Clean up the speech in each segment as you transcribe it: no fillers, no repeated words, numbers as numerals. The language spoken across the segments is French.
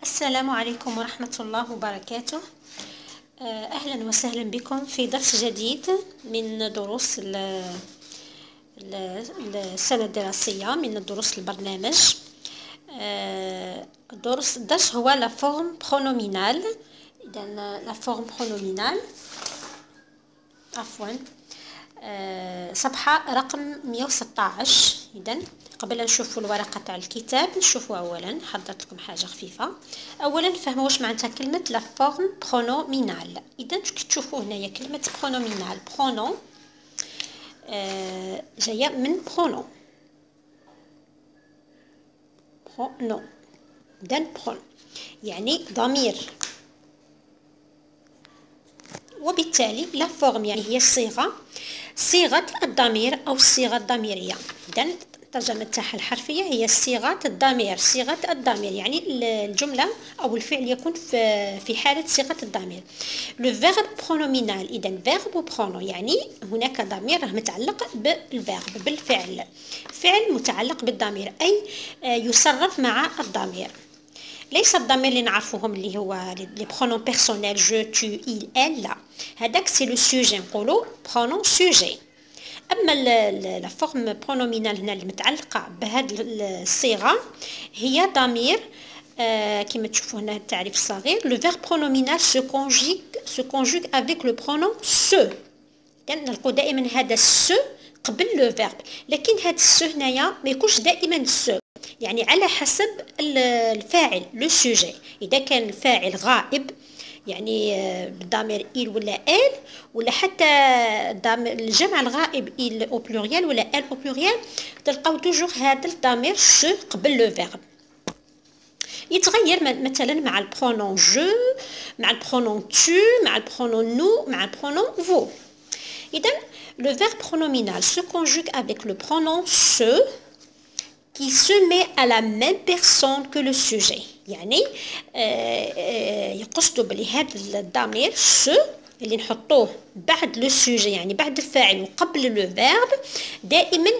السلام عليكم ورحمة الله وبركاته. أهلا وسهلا بكم في درس جديد من دروس السنة الدراسية، من دروس البرنامج. الدرس هو لا فورم برونومينال. إذا لا فورم برونومينال عفوا صفحة رقم 116. إذن قبل نشوفوا الورقة تاع الكتاب نشوفوا أولا، حضرت لكم حاجة خفيفة. أولا نفهموا واش معناتها كلمة لا فورم برونومينال. إذن تشوفوا هنايا كلمة برونومينال، برونو جاية من برونو، برونو. إذن برونو يعني ضمير، وبالتالي لا فورم يعني هي الصيغة، صيغة الضمير أو الصيغة الضميرية. إذن الترجمة تاعها الحرفية هي صيغة الضمير، صيغة الضمير يعني الجملة أو الفعل يكون في حالة صيغة الضمير. لو فيرب برونومينال، إذن فيرب وبرونو يعني هناك ضمير متعلق بالفيرب، بالفعل، فعل متعلق بالضمير أي يصرف مع الضمير. ليس الضمير اللي نعرفوهم اللي هو لي برونون بيرسونيل جو تو إل إل، لا، هذاك سي لو سوجي، نقولوا برونون سوجي. اما لا فورم برونومينال هنا المتعلقه بهذه الصيغه هي ضمير. كما تشوفوا هنا التعريف الصغير، لو فيرب برونومينال se conjugue avec le pronom se. اذا نلقوا دائما هذا se قبل لو فيرب، لكن هذا السو هنايا ما يكونش دائما سو، يعني على حسب الفاعل لو سوجي. اذا كان الفاعل غائب يعني بالضمير إل ولا إل، ولا حتى الجمع الغائب إل أو بلوريال ولا إل أو بلوريال، تلقاو توجور هذا الضمير سو قبل لو فيرب. يتغير مثلا مع البرونون جو، مع البرونون تو، مع البرونون نو، مع البرونون فو. إذن le verbe pronominal se conjugue avec le pronom se qui se met à la même personne que le sujet. يعني يقصدوا بلي هذا الضمير سو اللي نحطوه بعد لو سوجي يعني بعد الفاعل وقبل لو فيرب دائما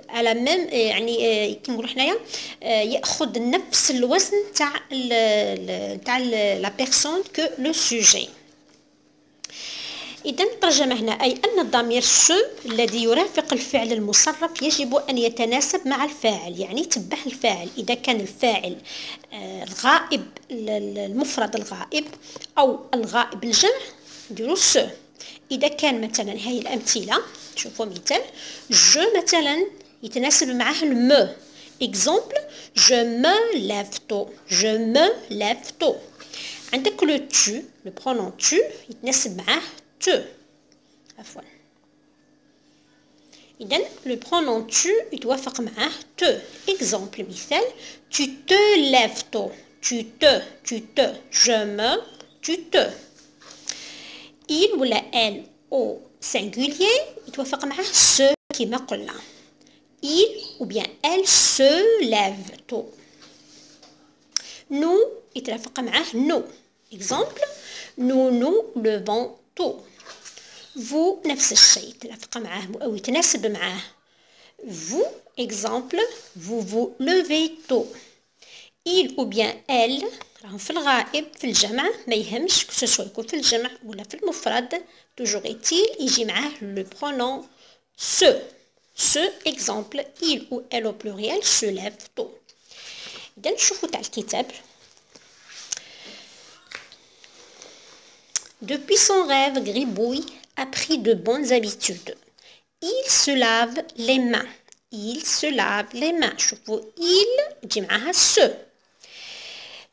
على ميم، يعني كيما نقولوا حنايا ياخذ نفس الوزن تاع لا بيرسون كو لو سوجي. إذا الترجمة هنا أي أن الضمير سو الذي يرافق الفعل المصرف يجب أن يتناسب مع الفاعل، يعني يتبع الفاعل. إذا كان الفاعل الغائب، المفرد الغائب أو الغائب الجمع نديرو سو. إذا كان مثلا هاي الأمثلة، شوفوا مثال جو مثلا يتناسب معه المو. إكزومبل جو مو ليف تو، جو مو ليف تو. عندك لو تو، لو برونون تو يتناسب معه te. عفوا. إذن le pronom tu يتوافق معه te. Exemple مثال tu te lèves tôt، tu te، je me، tu te. il ولا elle au singulier يتوافق معه se كما قلنا. il ou bien elle se lève tôt. nous يتوافق معه nous. Exemple nous nous levons tôt. vous نفس الشيء يتوافق معاه أو يتناسب معاه vous. Exemple vous vous levez tôt. il ou bien elle راهم في الغائب في الجمع ما يهمش كسوسوا يكون في الجمع ولا في المفرد، توجور إتيل يجي معاه لو برونون se. Exemple il ou elle au pluriel se lève tôt. إذا نشوفوا تاع الكتاب. Depuis son rêve, Gribouille a pris de bonnes habitudes. Il se lave les mains. Il se lave les mains. شوفوا il تجي معاها se.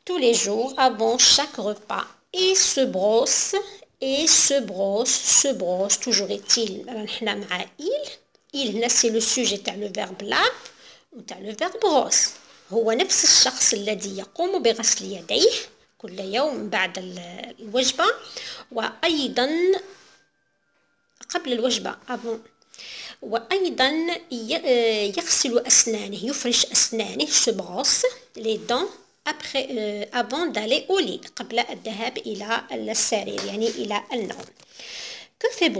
Tous les jours avant chaque repas. Et se brosse. Et se brosse. Se brosse. Toujours est-il نحنا مع il. Il هنا c'est le sujet تاع le verbe lave وتاع le verbe brosse. هو نفس الشخص الذي يقوم بغسل يديه كل يوم بعد الوجبة، وأيضا قبل الوجبة وأيضا يغسل أسنانه، يفرش أسنانه se brosse les dents avant d'aller au lit، قبل الذهاب إلى السرير يعني إلى النوم. Que fait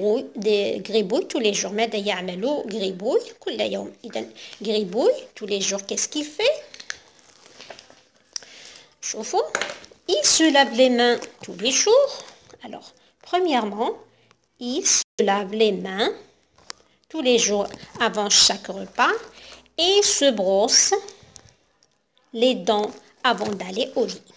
Gribouille tous les jours؟ ماذا يعمل Gribouille كل يوم؟ إذن Gribouille tous les jours qu'est-ce qu'il fait؟ شوفوا il se lave les mains tous les jours. Alors premièrement il se lave les mains tous les jours avant chaque repas et se brosse les dents avant d'aller au lit.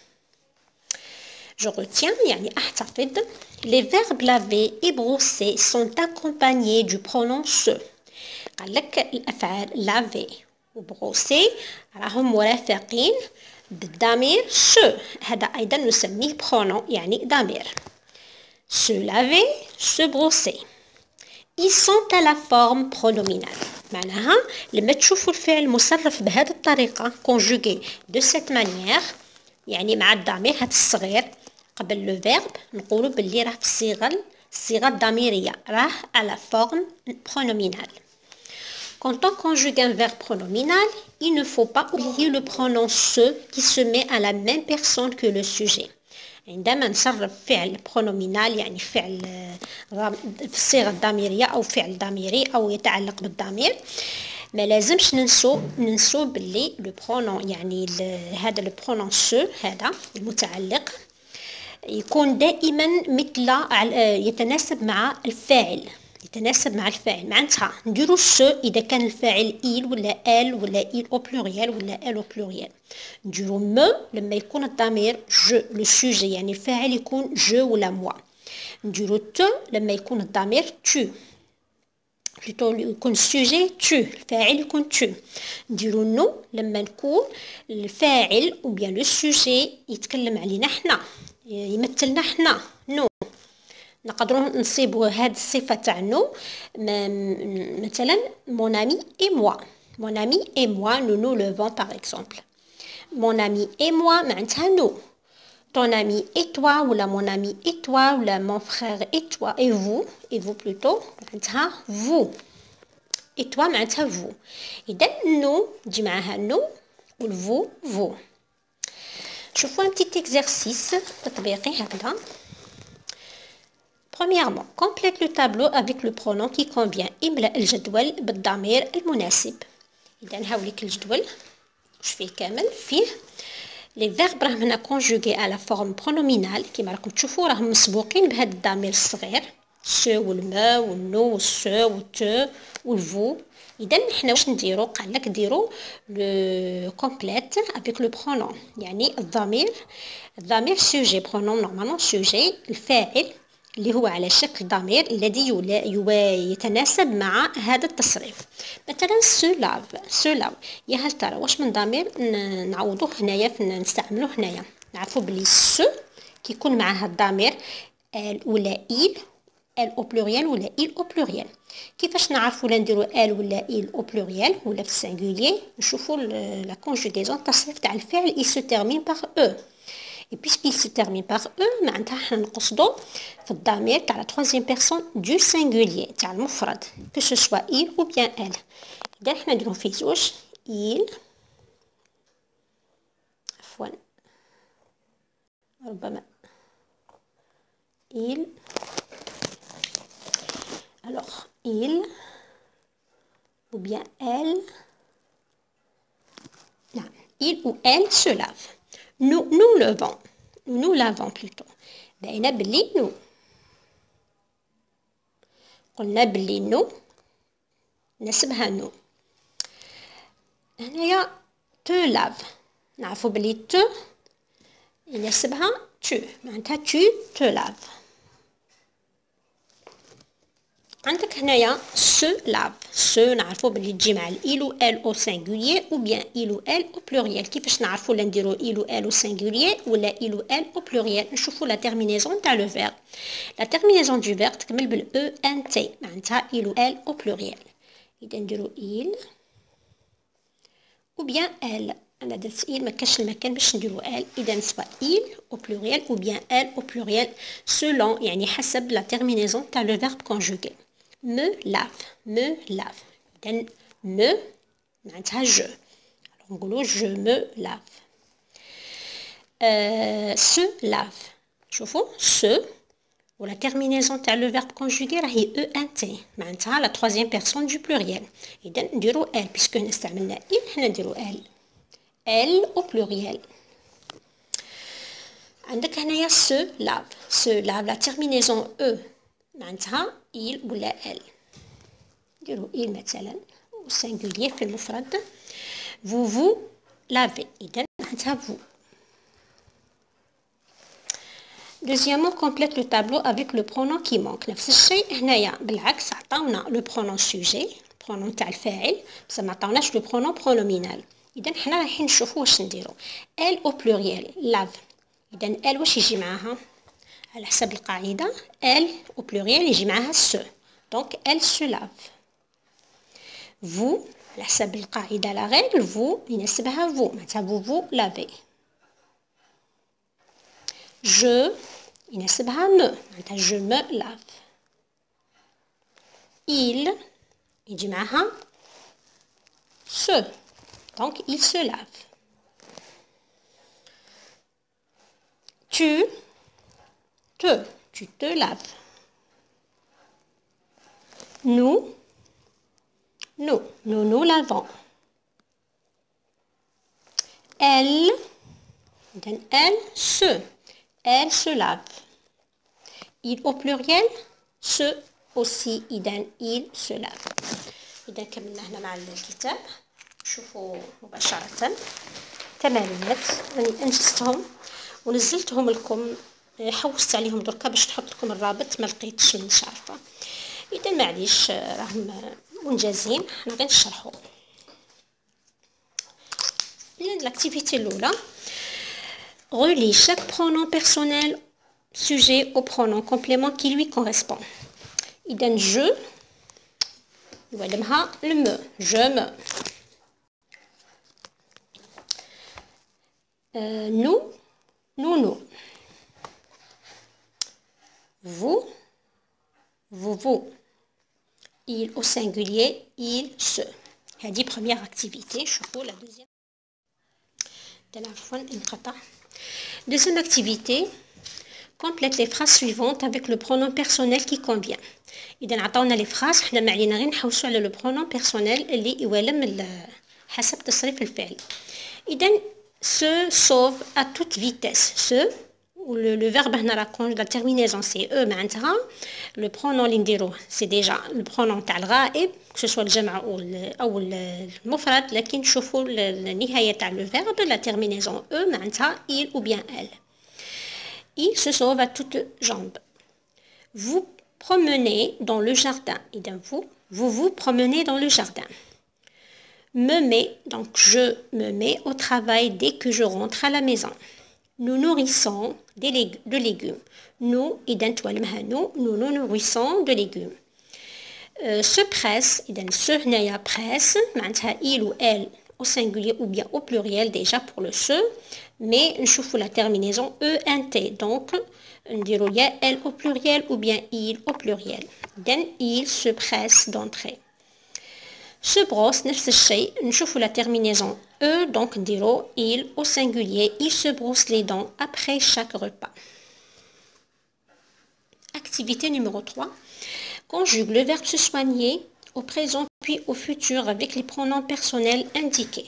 Je retiens يعني أحتفظ. Les verbes laver et brosser sont accompagnés du pronom se. قال لك الأفعال laver وبروسي راهم مرافقين بالضمير se. هذا أيضا نسميه pronom يعني ضمير. Se laver, se brosser. Ils sont à la forme pronominale. معناها لما تشوفوا الفعل مصرف بهذه الطريقة conjugué de cette manière يعني مع الضمير هذا الصغير قبل لو فيرب نقولوا باللي راه في الصيغة الضميرية راه à la forme pronominale. Quand on conjugue un verbe pronominal, il ne faut pas oublier le pronom se qui se met à la même personne que le sujet. عندما نصرف فعل pronominal يعني فعل في الصيغة الضميرية أو فعل ضميري أو يتعلق بالضمير ما لازمش ننسو باللي لو برونون يعني هذا لو برونون سو هذا المتعلق يكون دائما مثل يتناسب مع الفاعل معناتها نديرو سو اذا كان الفاعل il ولا ال ولا il au pluriel ولا ال au pluriel. نديرو مو لما يكون الضمير جو لو سوجي يعني الفاعل يكون جو ولا موا. نديرو تو لما يكون الضمير tu بلوتو يكون السوجي tu الفاعل يكون tu. نديرو نو لما نكون الفاعل او بيان لو سوجي يتكلم علينا حنا يمثلنا حنا نو. نقدروا نصيبوا هذه الصفه تاع نو مثلا mon ami et moi nous nous levons par exemple. mon ami et moi معناتها نو. ton ami et toi ولا mon ami et toi ولا mon frère et toi et vous plutôt معناتها vous et toi معناتها vous. اذا نو تجي معاها نو والفو vous. شوفوا un petit exercice تطبيقي هكذا. Premièrement, complète le tableau avec le pronom qui convient. املأ الجدول بالضمير المناسب. إذا هاوليك الجدول واش فيه كامل فيه les verbes راهم هنا conjugués à la forme pronominale كيما راكم تشوفوا راهم مسبوقين بهذا الضمير الصغير سو والما والنو والسو والتو والفو. إذا حنا واش نديرو قالك ديرو لو كومبليت افيك لو برونون يعني الضمير سوجي برونون نورمالمون سوجي الفاعل اللي هو على شكل ضمير الذي يتناسب مع هذا التصريف. مثلا سو لاف يا هل ترى واش من ضمير نعوضوه هنايا نستعملوه هنايا. نعرفوا بلي سو كيكون معها الضمير ال ولا il au pluriel ولا il au pluriel. كيفاش نعرفوا لا نديرو ال ولا il au pluriel ولا في السينغولير نشوفوا لا كونجوغيزون التصريف تاع الفعل il se termine par e. Et puisqu'il se termine par e معناتها حنا نقصدو في الضمير تاع la troisième personne du singulier تاع المفرد que ce soit il ou bien elle. إذا حنا نديرو في زوج il عفوا ربما il alors il ou bien elle نعم il ou elle se lave. nous lavons plutôt. بقينا بلي نو قلنا بلي نو نسبها نو. هنايا te lave نعرفوا بلي te ينسبها tu معناتها tu te lave. عندك هنايا se lave se نعرفوا بلي تجي مع il ou elle au singulier ou bien il ou elle au pluriel. كيفاش نعرفوا لا نديرو il ou elle au singulier ولا il ou elle au pluriel. نشوفوا لا terminaison تاع لو verbe. لا terminaison du verbe تكمل بال ent معناتها il ou elle au pluriel. إذا نديرو il ou bien elle. أنا درت il ما كاش المكان باش نديرو elle. إذا سواء il au pluriel ou bien elle au pluriel selon يعني حسب لا terminaison تاع لو verbe conjugué. me lave إذن me معناتها je نقولو je me lave. se lave شوفوا se ولا terminaison تاع لو verbe conjugué راهي ent معناتها la troisième personne du pluriel. إذن نديرو elle puisque استعملنا il حنا نديرو elle au pluriel. عندك هنايا se lave la terminaison e معناتها il ولا elle. نديرو il مثلا singulier في المفرد. vous lavez إذا معناتها vous. Deuxièmement, complète le tableau avec le pronom qui manque. نفس الشيء هنايا بالعكس عطاونا le pronom sujet, pronom تاع الفاعل، بصح ما عطاوناش le pronom pronominal. إذا حنا رايحين نشوفو واش نديرو. elle au pluriel lave. إذا elle واش يجي معاها؟ على حسب القاعدة elle au pluriel يجي معاها se. donc elle se lave. vous على حسب القاعدة la règle vous يناسبها vous معناتها vous lavez. je يناسبها me معناتها je me lave. il يجي معاها se donc il se lave. tu te laves. nous nous lavons. elle se lave. il au pluriel se aussi إذا il se lave. إذا كملنا هنا مع الكتاب. شوفوا مباشرة تمارينات راني أنجزتهم ونزلتهم لكم، حوست عليهم دركا باش نحط لكم الرابط ما لقيتش مش عارفة. إذا معليش راهم منجزين حنا غير نشرحو. l'activité الأولى relie chaque pronom personnel sujet au pronom complément qui lui correspond. إذا je يولمها le me je me. nous vous il au singulier il se. هذه première activité. شوفوا la deuxième. Deuxième activité, complète les phrases suivantes avec le pronom personnel qui convient. إذا عطاونا les phrases حنا ما علينا غير نحوسو على le pronom personnel اللي يولم حسب تصريف الفعل. إذا se sauve à toute vitesse. se le verbe هنا راه la terminaison c'est e معناتها le pronom اللي نديروه c'est déjà le pronom تاع الغائب que ce soit الجمع أو المفرد، لكن شوفوا النهاية تاع le verbe la terminaison e معناتها il ou bien elle. il se sauve à toutes jambes. vous promenez dans le jardin. إذا vous promenez dans le jardin. me mets, donc je me mets au travail dès que je rentre à la maison. nous nourrissons de légumes. nous إذا توالمها nous nous nourrissons de légumes. se presse إذا se هنايا presse معناتها il ou elle au singulier ou bien au pluriel déjà pour le se, mais نشوفوا la terminaison ENT donc نديرو يا elle au pluriel ou bien il au pluriel. إذا il se presse d'entrer. se brosse نفس الشيء نشوفوا la terminaison e donc نديرو il au singulier il se brosse les dents après chaque repas. Activité numéro 3. Conjugue le verbe se soigner au présent puis au futur avec les pronoms personnels indiqués.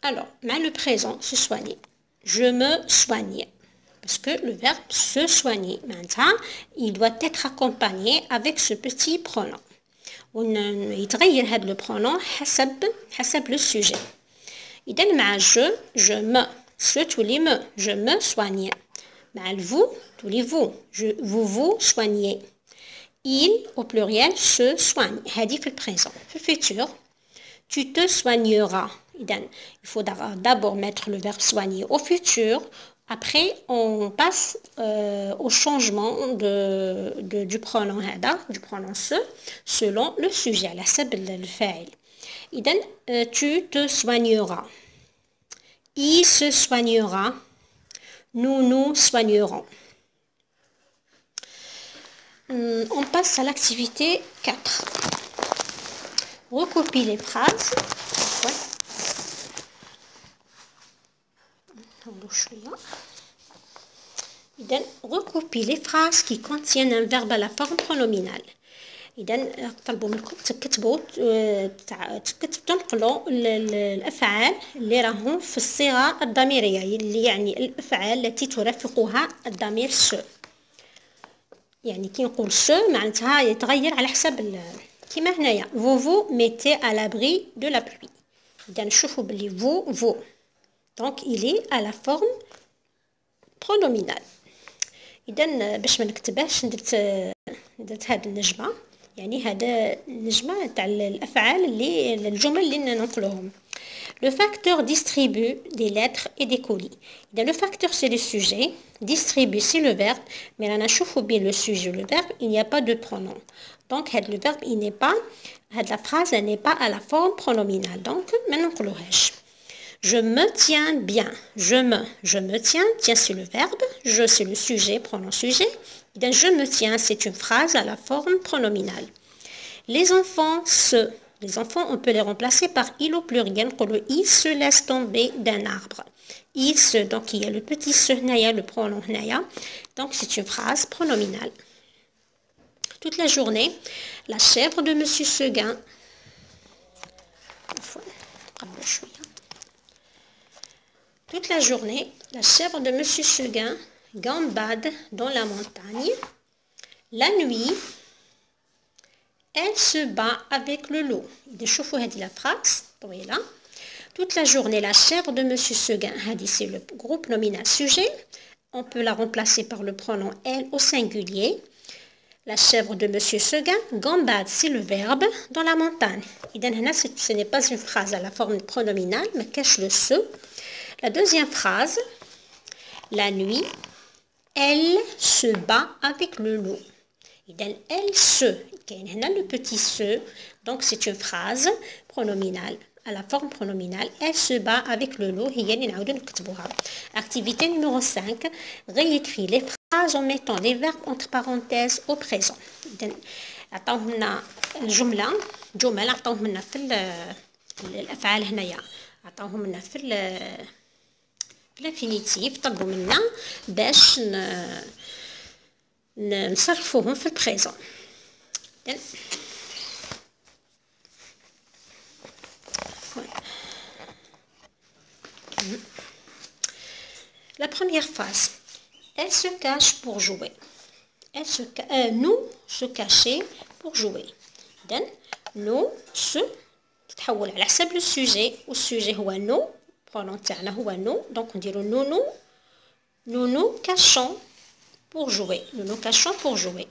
Alors, le présent se soigner. Je me soigne. Parce que le verbe se soigner, maintenant, il doit être accompagné avec ce petit pronom. يتغير هذا le pronom حسب le sujet. إذا مع je me se تولي me je me soigne. مع vous تولي vous soignez. il au pluriel se soigne. هذه في البريزون. في الفيتور tu te soigneras. إذا il faut d'abord mettre le verbe soigner au futur. Après, on passe au changement du pronom هذا, du pronom se, selon le sujet, على حسب الفاعل. إذا tu te soigneras. Il se soignera. Nous nous soignerons. On passe à l'activité 4. Recopie les phrases. Recopie les phrases qui contiennent un verbe à la forme pronominale. اذا طلبوا منكم تكتبوا تنقلوا الافعال اللي راهم في الصيغه الضميريه، اللي يعني الافعال التي ترافقها الضمير سو. يعني كي نقول سو معناتها يتغير على حسب كيما هنايا vous mettez à l'abri de la pluie. اذا نشوفوا باللي vous donc il est à la forme pronominale. اذا باش ما نكتبهاش درت هاد النجمه، يعني هذا النجمه تاع الافعال اللي الجمل اللي ننقلوهم. Le facteur distribue des lettres et des colis. Le facteur c'est le sujet, distribue c'est le verbe, mais là on bien le sujet le verbe, il n'y a pas de pronom. Donc le verbe il n'est pas, la phrase elle n'est pas à la forme pronominale. Donc maintenant je me tiens bien. Je me tiens, tiens c'est le verbe, je c'est le sujet, pronom sujet. Donc je me tiens c'est une phrase à la forme pronominale. Les enfants les enfants, on peut les remplacer par il au pluriel. Il se laisse tomber d'un arbre. Il se, donc il y a le petit se, le pronom naya. Donc c'est une phrase pronominale. Toute la journée, la chèvre de Monsieur Seguin. Toute la journée, la chèvre de Monsieur Seguin gambade dans la montagne. La nuit, elle se bat avec le loup. La phrase, toute la journée, la chèvre de Monsieur Seguin, c'est le groupe nominal sujet. On peut la remplacer par le pronom elle au singulier. La chèvre de Monsieur Seguin, gambade, c'est le verbe, dans la montagne. Ce n'est pas une phrase à la forme pronominale, mais cache le se. La deuxième phrase, la nuit, elle se bat avec le loup. Elle se, le petit se, donc c'est une phrase pronominale, à la forme pronominale. Elle se bat avec le loup. Activité numéro 5, réécrit les phrases en mettant les verbes entre parenthèses au présent. عطاونا الجملة جمل عطاوهم لنا في الأفعال هنايا، عطاوهم لنا في الانفينيتيف، طلبوا منا باش نصرفوهم في البريزون. La première phrase, elle se cache pour jouer. Nous se cacher pour jouer. Nous se تتحول على حسب le sujet، والsujet هو nous، pronom تاعنا هو nous، donc on dirait nous nous cachons pour jouer. Nous nous cachons pour jouer.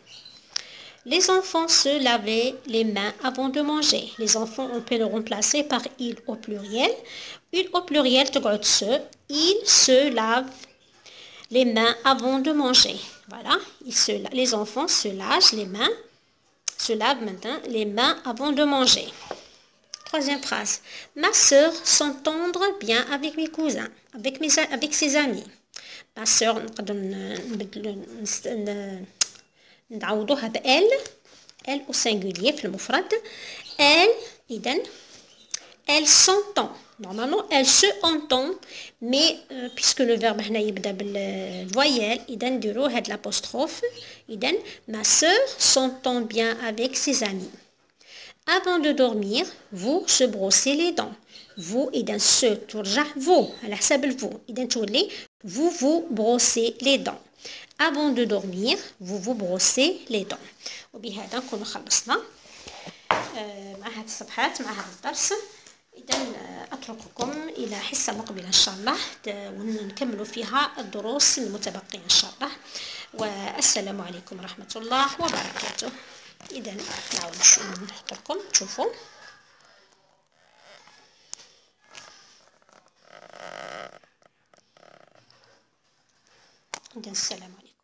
Les enfants se lavaient les mains avant de manger. Les enfants, on peut le remplacer par il au pluriel. Il au pluriel, ils se lavent les mains avant de manger. Voilà. Les enfants se lavent maintenant les mains avant de manger. Troisième phrase. Ma sœur s'entendre bien avec mes cousins, avec ses amis. Ma sœur, نعوضوها بelle au singulier في المفرد. Elle s'entend. Normalement, elle se entend, mais puisque le verbe هنا يبدأ بالvoyelle, إذا نديرو هاد l'apostrophe. إذا ma sœur s'entend bien avec ses amis. Avant de dormir, vous se brossez les dents. Vous إذا se ترجع vous على حساب الفو. إذا تولي vous brossez les dents. Avant de dormir, vous vous brossez les dents. وبهذا نكون خلصنا مع هذه الصفحات مع هذا الدرس. إذا أترككم إلى حصة مقبلة إن شاء الله ونكمل فيها الدروس المتبقية إن شاء الله. والسلام عليكم ورحمة الله وبركاته. إذا نعاود نحط لكم تشوفوا. إذا السلام عليكم.